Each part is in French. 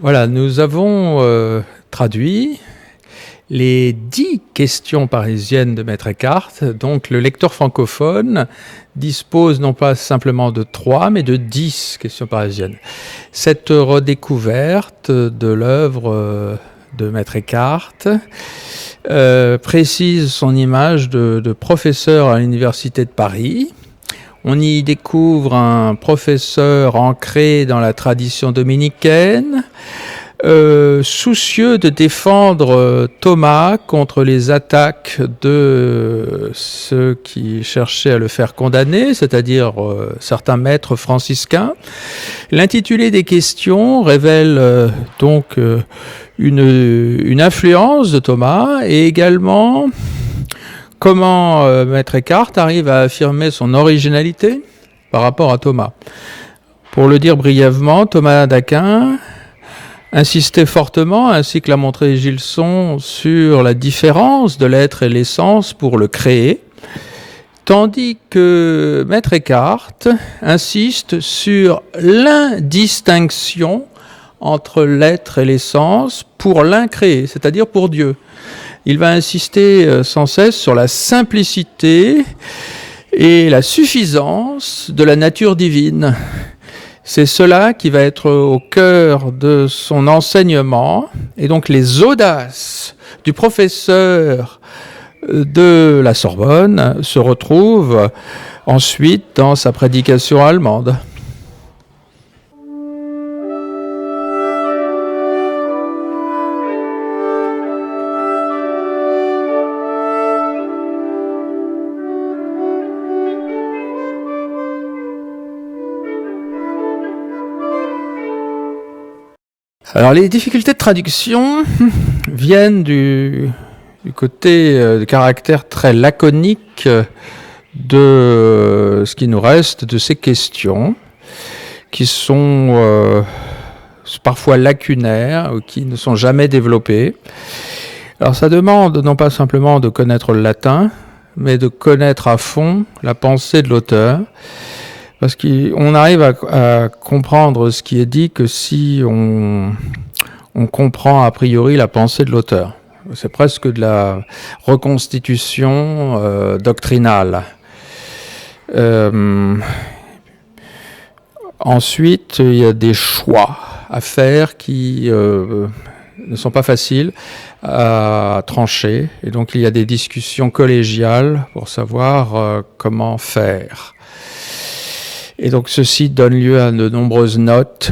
Voilà, nous avons traduit les 10 questions parisiennes de Maître Eckhart. Donc le lecteur francophone dispose non pas simplement de 3, mais de 10 questions parisiennes. Cette redécouverte de l'œuvre de Maître Eckhart précise son image de professeur à l'Université de Paris. On y découvre un professeur ancré dans la tradition dominicaine, soucieux de défendre Thomas contre les attaques de ceux qui cherchaient à le faire condamner, c'est-à-dire certains maîtres franciscains. L'intitulé des questions révèle donc une influence de Thomas et également comment Maître Eckhart arrive à affirmer son originalité par rapport à Thomas. Pour le dire brièvement, Thomas d'Aquin insistait fortement, ainsi que l'a montré Gilson, sur la différence de l'être et l'essence pour le créer, tandis que Maître Eckhart insiste sur l'indistinction entre l'être et l'essence pour l'incréé, c'est-à-dire pour Dieu. Il va insister sans cesse sur la simplicité et la suffisance de la nature divine. C'est cela qui va être au cœur de son enseignement, et donc les audaces du professeur de la Sorbonne se retrouvent ensuite dans sa prédication allemande. Alors les difficultés de traduction viennent du côté du caractère très laconique de ce qui nous reste de ces questions, qui sont parfois lacunaires ou qui ne sont jamais développées. Alors ça demande non pas simplement de connaître le latin, mais de connaître à fond la pensée de l'auteur. Parce qu'on arrive à comprendre ce qui est dit que si on comprend a priori la pensée de l'auteur. C'est presque de la reconstitution doctrinale. Ensuite, il y a des choix à faire qui ne sont pas faciles à trancher. Et donc, il y a des discussions collégiales pour savoir comment faire. Et donc ceci donne lieu à de nombreuses notes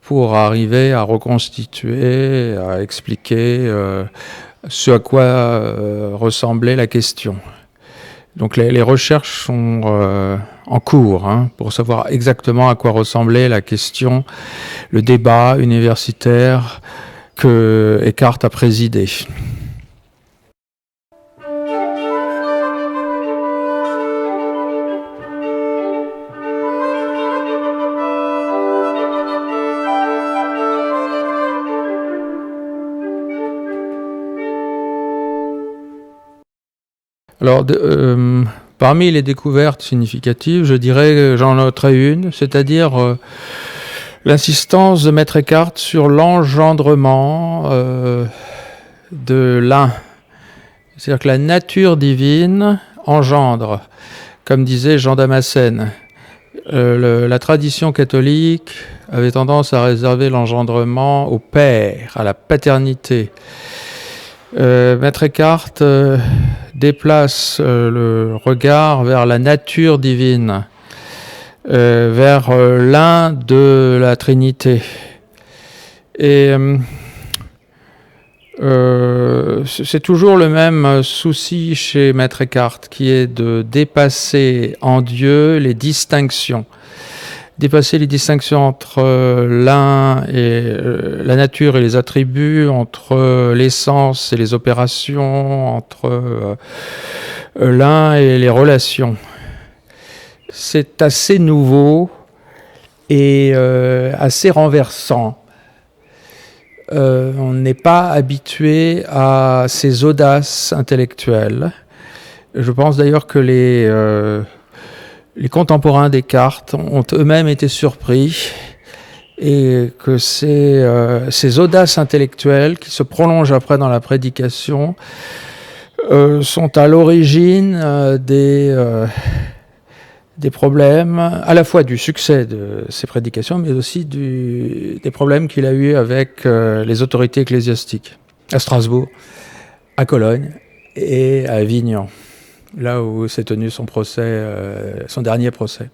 pour arriver à reconstituer, à expliquer ce à quoi ressemblait la question. Donc les recherches sont en cours pour savoir exactement à quoi ressemblait la question, le débat universitaire que Eckhart a présidé. Alors, parmi les découvertes significatives, je dirais que j'en noterai une, c'est-à-dire l'insistance de Maître Eckhart sur l'engendrement de l'un. C'est-à-dire que la nature divine engendre, comme disait Jean Damascène. La tradition catholique avait tendance à réserver l'engendrement au père, à la paternité. Maître Eckhart déplace le regard vers la nature divine, vers l'un de la Trinité. Et c'est toujours le même souci chez Maître Eckhart, qui est de dépasser en Dieu les distinctions. Dépasser les distinctions entre l'un et la nature et les attributs, entre l'essence et les opérations, entre l'un et les relations. C'est assez nouveau et assez renversant. On n'est pas habitué à ces audaces intellectuelles. Je pense d'ailleurs que les contemporains d'Eckhart ont eux-mêmes été surpris et que ces audaces intellectuelles qui se prolongent après dans la prédication sont à l'origine des problèmes, à la fois du succès de ses prédications, mais aussi des problèmes qu'il a eus avec les autorités ecclésiastiques, à Strasbourg, à Cologne et à Avignon, là où s'est tenu son procès, son dernier procès.